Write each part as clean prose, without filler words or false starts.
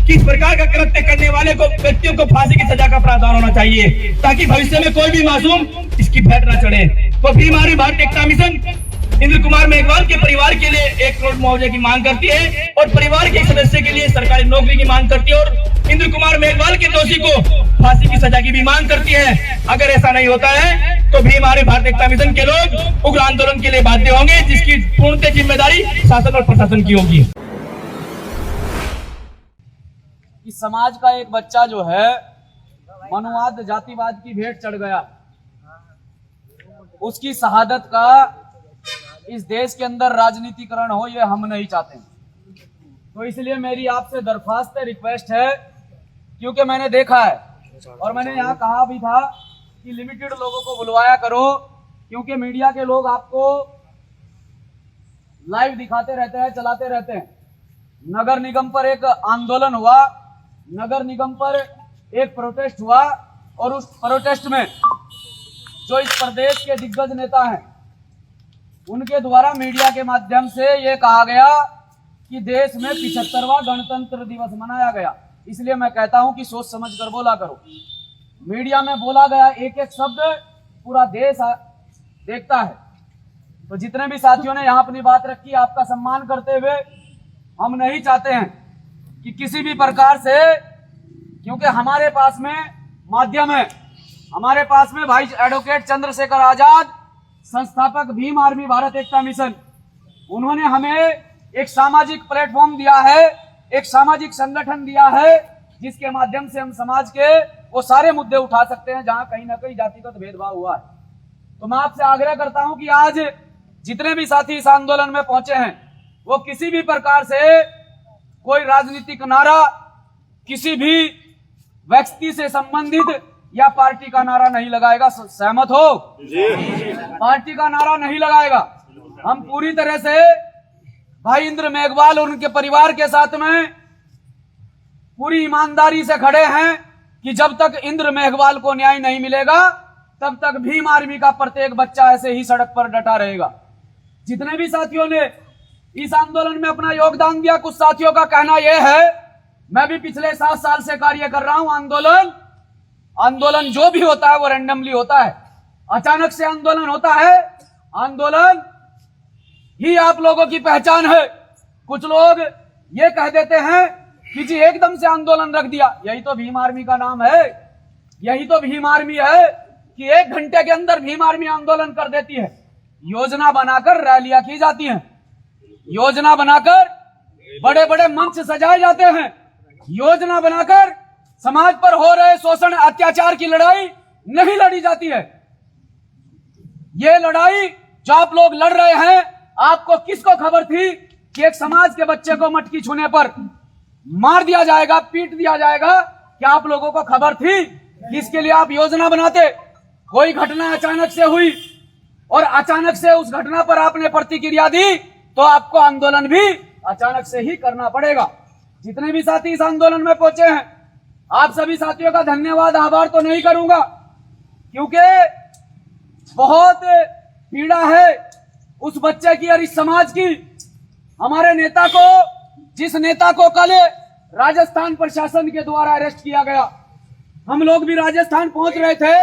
कि इस प्रकार का कृत्य करने वाले को व्यक्तियों को फांसी की सजा का प्रावधान होना चाहिए, ताकि भविष्य में कोई भी मासूम इसकी भेंट न चढ़े। तो भीम आर्मी भारतीय एकता मिशन इंद्र कुमार मेघवाल के परिवार के लिए 1 करोड़ मुआवजे की मांग करती है और परिवार के एक सदस्य के लिए सरकारी नौकरी की मांग करती है और इंद्र कुमार मेघवाल के दोषी को फांसी की सजा की भी मांग करती है। अगर ऐसा नहीं होता है तो भीम आर्मी भारतीय एकता मिशन के लोग उग्र आंदोलन के लिए बाध्य होंगे, जिसकी पूर्णतः जिम्मेदारी शासन और प्रशासन की होगी। कि समाज का एक बच्चा जो है मनुवाद जातिवाद की भेंट चढ़ गया, उसकी शहादत का इस देश के अंदर राजनीतिकरण हो, ये हम नहीं चाहते। तो इसलिए मेरी आपसे दरख्वास्त है, रिक्वेस्ट है, क्योंकि मैंने देखा है और मैंने यहाँ कहा भी था कि लिमिटेड लोगों को बुलवाया करो, क्योंकि मीडिया के लोग आपको लाइव दिखाते रहते हैं, चलाते रहते हैं। नगर निगम पर एक आंदोलन हुआ, नगर निगम पर एक प्रोटेस्ट हुआ और उस प्रोटेस्ट में जो इस प्रदेश के दिग्गज नेता हैं उनके द्वारा मीडिया के माध्यम से ये कहा गया कि देश में 75वां गणतंत्र दिवस मनाया गया। इसलिए मैं कहता हूं कि सोच समझ कर बोला करो। मीडिया में बोला गया एक एक शब्द पूरा देश देखता है। तो जितने भी साथियों ने यहाँ अपनी बात रखी, आपका सम्मान करते हुए हम नहीं चाहते हैं कि किसी भी प्रकार से, क्योंकि हमारे पास में माध्यम है, हमारे पास में भाई एडवोकेट चंद्रशेखर आजाद, संस्थापक भीम आर्मी भारत एकता मिशन, उन्होंने हमें एक सामाजिक प्लेटफॉर्म दिया है, एक सामाजिक संगठन दिया है, जिसके माध्यम से हम समाज के वो सारे मुद्दे उठा सकते हैं जहां कहीं ना कहीं जातिगत भेदभाव हुआ है। तो मैं आपसे आग्रह करता हूं कि आज जितने भी साथी इस आंदोलन में पहुंचे हैं वो किसी भी प्रकार से कोई राजनीतिक नारा, किसी भी व्यक्ति से संबंधित या पार्टी का नारा नहीं लगाएगा। सहमत हो? पार्टी का नारा नहीं लगाएगा। हम पूरी तरह से भाई इंद्र मेघवाल और उनके परिवार के साथ में पूरी ईमानदारी से खड़े हैं कि जब तक इंद्र मेघवाल को न्याय नहीं मिलेगा तब तक भीम आर्मी का प्रत्येक बच्चा ऐसे ही सड़क पर डटा रहेगा। जितने भी साथियों ने इस आंदोलन में अपना योगदान दिया, कुछ साथियों का कहना यह है, मैं भी पिछले 7 साल से कार्य कर रहा हूं, आंदोलन जो भी होता है वो रैंडमली होता है, अचानक से आंदोलन होता है, आंदोलन ही आप लोगों की पहचान है। कुछ लोग ये कह देते हैं कि जी एकदम से आंदोलन रख दिया, यही तो भीम आर्मी का नाम है, यही तो भीम आर्मी है कि 1 घंटे के अंदर भीम आर्मी आंदोलन कर देती है। योजना बनाकर रैलियां की जाती हैं, योजना बनाकर बड़े बड़े मंच सजाए जाते हैं, योजना बनाकर समाज पर हो रहे शोषण अत्याचार की लड़ाई नहीं लड़ी जाती है। ये लड़ाई जो आप लोग लड़ रहे हैं, आपको किसको खबर थी कि एक समाज के बच्चे को मटकी छूने पर मार दिया जाएगा, पीट दिया जाएगा? क्या आप लोगों को खबर थी कि इसके लिए आप योजना बनाते? कोई घटना अचानक से हुई और अचानक से उस घटना पर आपने प्रतिक्रिया दी तो आपको आंदोलन भी अचानक से ही करना पड़ेगा। जितने भी साथी इस आंदोलन में पहुंचे हैं, आप सभी साथियों का धन्यवाद, आभार तो नहीं करूंगा, क्योंकि बहुत पीड़ा है उस बच्चे की और इस समाज की। हमारे नेता को, जिस नेता को कल राजस्थान प्रशासन के द्वारा अरेस्ट किया गया, हम लोग भी राजस्थान पहुंच रहे थे,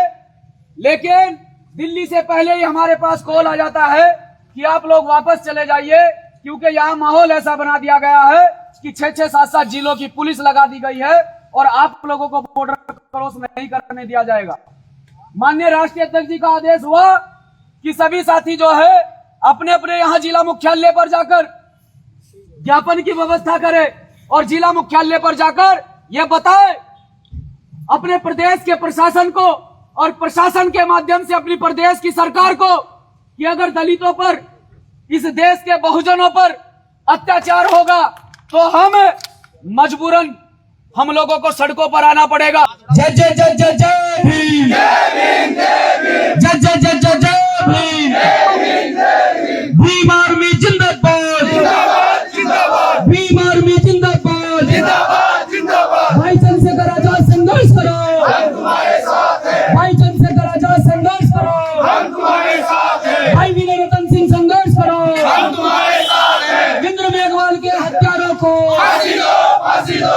लेकिन दिल्ली से पहले ही हमारे पास कॉल आ जाता है कि आप लोग वापस चले जाइए, क्योंकि यहाँ माहौल ऐसा बना दिया गया है कि 6-6, 7-7 जिलों की पुलिस लगा दी गई है और आप लोगों को बॉर्डर क्रॉस नहीं करने दिया जाएगा। माननीय राष्ट्रीय अध्यक्ष जी का आदेश हुआ कि सभी साथी जो है अपने अपने यहाँ जिला मुख्यालय पर जाकर ज्ञापन की व्यवस्था करें और जिला मुख्यालय पर जाकर यह बताए अपने प्रदेश के प्रशासन को और प्रशासन के माध्यम से अपनी प्रदेश की सरकार को कि अगर दलितों पर, इस देश के बहुजनों पर अत्याचार होगा तो हम मजबूरन हम लोगों को सड़कों पर आना पड़ेगा। जय जय जय जय जय भीम, जय जय जय जय जय भीम, भीम आर्मी जिंदाबाद, भीम आर्मी जिंदाबाद, भाई चंद्रशेखर आजाद संघर्ष करो, भाई चंद्रशेखर आजाद संघर्ष करो, भाई विनय रतन सिंह संघर्ष करो, इंद्र मेघवाल के हत्यारों को फांसी दो, फांसी दो।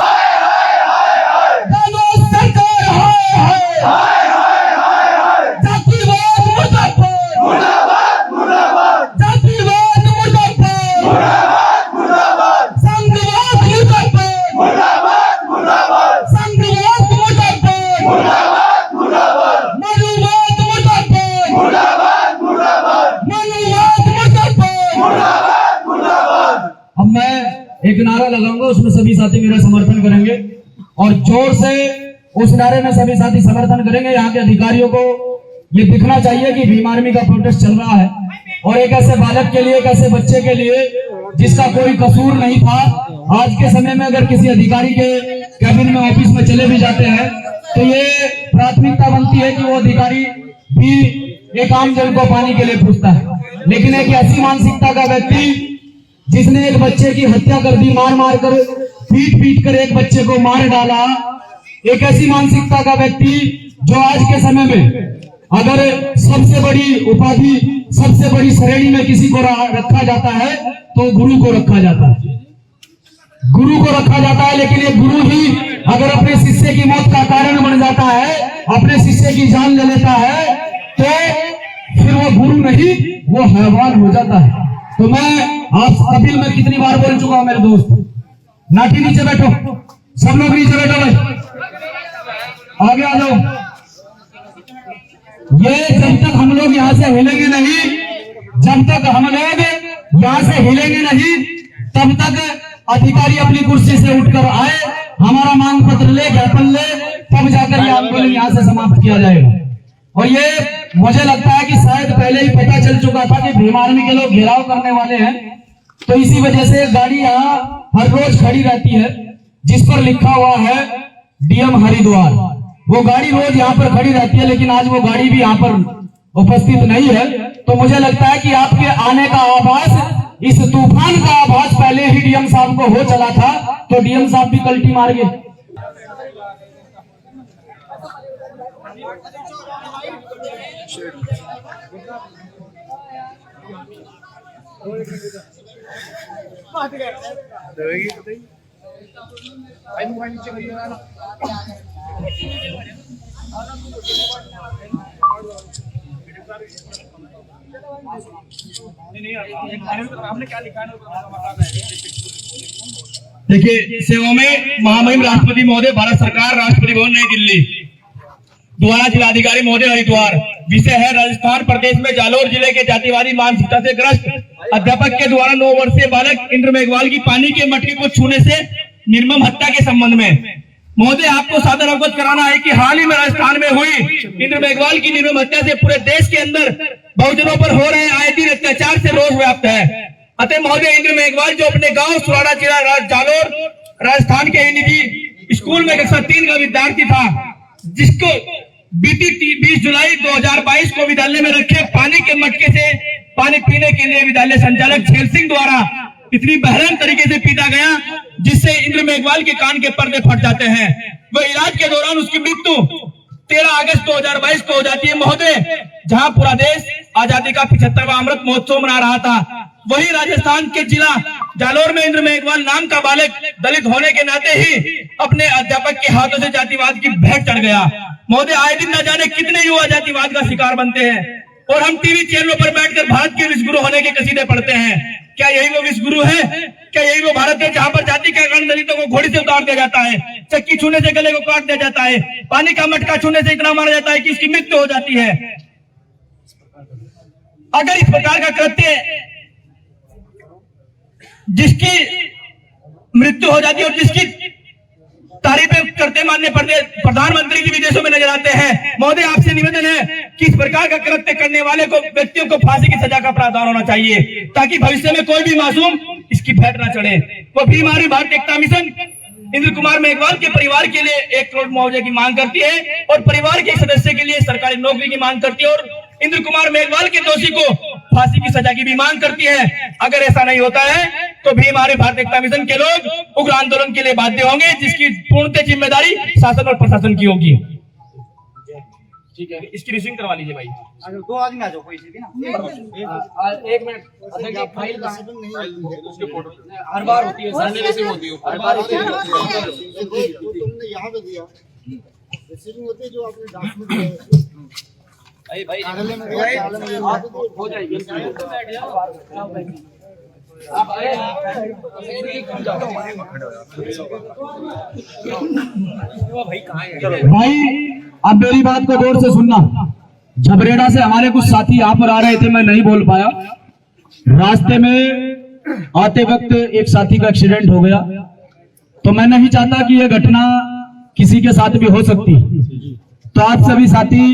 उसमें सभी साथी मेरा समर्थन करेंगे और जोर से उस नारे में सभी साथी समर्थन करेंगे। यहाँ के अधिकारियों को ये दिखना चाहिए कि भीम आर्मी का प्रोटेस्ट चल रहा है और एक ऐसे बालक के लिए, एक ऐसे बच्चे के लिए जिसका कोई कसूर नहीं था। आज के समय में अगर किसी अधिकारी के कैबिन में, ऑफिस में चले भी जाते हैं तो ये प्राथमिकता बनती है कि वो अधिकारी भी एक आम जन को पानी के लिए पूछता है। लेकिन एक ऐसी मानसिकता का व्यक्ति जिसने एक बच्चे की हत्या कर दी, मार मार कर, पीट पीट कर एक बच्चे को मार डाला, एक ऐसी मानसिकता का व्यक्ति जो आज के समय में अगर सबसे बड़ी उपाधि, सबसे बड़ी श्रेणी में किसी को रखा जाता है तो गुरु को रखा जाता है, गुरु को रखा जाता है। लेकिन ये गुरु ही अगर अपने शिष्य की मौत का कारण बन जाता है, अपने शिष्य की जान ले लेता है, तो फिर वो गुरु नहीं, वो हैवान हो जाता है। तो मैं आप कपिल में कितनी बार बोल चुका हूं मेरे दोस्त, नाठी नीचे बैठो, सब लोग नीचे बैठो भाई, आगे आ जाओ। ये जब तक हम लोग यहाँ से हिलेंगे नहीं, जब तक हम लोग यहाँ से हिलेंगे नहीं, तब तक अधिकारी अपनी कुर्सी से उठकर आए, हमारा मांग पत्र ले, ज्ञापन ले, तब जाकर ये आंदोलन यहाँ से समाप्त किया जाएगा। और ये मुझे लगता है कि शायद पहले ही पता चल चुका था कि भीम आर्मी के लोग घेराव करने वाले हैं, तो इसी वजह से गाड़ी यहाँ हर रोज खड़ी रहती है जिस पर लिखा हुआ है डीएम हरिद्वार। वो गाड़ी रोज यहाँ पर खड़ी रहती है, लेकिन आज वो गाड़ी भी यहाँ पर उपस्थित नहीं है। तो मुझे लगता है कि आपके आने का आभास, इस तूफान का आभास पहले ही डीएम साहब को हो चला था, तो डीएम साहब भी कल्टी मार गए। देखिए, सेवा में महामहिम राष्ट्रपति महोदय, भारत सरकार, राष्ट्रपति भवन नई दिल्ली द्वारा जिलाधिकारी महोदय हरिद्वार। विषय है राजस्थान प्रदेश में जालोर जिले के जातिवादी मानसिकता से ग्रस्त अध्यापक के द्वारा 9 वर्षीय बालक इंद्र मेघवाल की पानी के मटके को छूने से निर्मम हत्या के संबंध में महोदय आपको सादर अवगत कराना है कि हाल ही में राजस्थान में हुई इंद्र मेघवाल की निर्मम हत्या से पूरे देश के अंदर बहुजनों पर हो रहे आए दिन अत्याचार से रोष व्याप्त है। अतः महोदय इंद्र मेघवाल जो अपने गांव सुराड़ा जिला जालोर राजस्थान के निजी स्कूल में कक्षा 3 का विद्यार्थी था, जिसको बीती 20 जुलाई 2022 को विद्यालय में रखे पानी के मटके से पानी पीने के लिए विद्यालय संचालक झेल सिंह द्वारा इतनी बहरन तरीके से पीटा गया, जिससे इंद्र मेघवाल के कान के पर्दे फट जाते हैं। वह इलाज के दौरान उसकी मृत्यु 13 अगस्त 2022 को हो जाती है। महोदय, जहां पूरा देश आजादी का 75वां अमृत महोत्सव मना रहा था, वही राजस्थान के जिला जालोर में इंद्र मेघवाल नाम का बालक दलित होने के नाते ही अपने अध्यापक के हाथों से जातिवाद की भेंट चढ़ गया। महोदय, आए दिन न जाने कितने युवा जातिवाद का शिकार बनते हैं और हम टीवी चैनलों पर बैठकर भारत के विश्वगुरु होने के कसीदे पढ़ते हैं। क्या यही वो विश्वगुरु है? क्या यही वो भारत है जहां पर जाति के कारण दलितों को घोड़ी से उतार दिया जाता है, चक्की छूने से गले को काट दिया जाता है, पानी का मटका छूने से इतना मारा जाता है कि उसकी मृत्यु हो जाती है? अगर इस प्रकार का कृत्य जिसकी मृत्यु हो जाती है और जिसकी तारीफें करते मानने प्रधानमंत्री जी विदेशों में नजर आते हैं, महोदय आपसे निवेदन है कि इस प्रकार का कृत्य करने वाले को व्यक्तियों को फांसी की सजा का प्रावधान होना चाहिए, ताकि भविष्य में कोई भी मासूम इसकी भेंट न चढ़े। वो भीम आर्मी भारत एकता मिशन इंद्र कुमार मेघवाल के परिवार के लिए 1 करोड़ मुआवजे की मांग करती है और परिवार के सदस्य के लिए सरकारी नौकरी की मांग करती है और इंद्र कुमार मेघवाल के दोषी को फांसी की सजा की भी मांग करती है। अगर ऐसा नहीं होता है तो भीम आर्मी भारत एकता मिशन के लोग उग्र आंदोलन के लिए बाध्य होंगे, जिसकी पूर्णतः जिम्मेदारी शासन और प्रशासन की होगी। ठीक है, इसकी रिसीविंग करवा लीजिए भाई। अगर 2 आदमी आ जाओ, कोई सी भी ना 1 मिनट, फाइल का उसके फोटो हर बार होती है, हर बार होती है। जो तुमने यहाँ पे दिया रिसीविंग होती है, जो आपने डाक में दिया भाई कार्यालय में दिया, हो जाएगी। भाई अब मेरी बात को गौर से सुनना। झबरेड़ा से हमारे कुछ साथी यहाँ पर आ रहे थे, मैं नहीं बोल पाया। रास्ते में आते वक्त एक साथी का एक्सीडेंट हो गया, तो मैं नहीं चाहता कि यह घटना किसी के साथ भी हो सकती। तो आप सभी साथी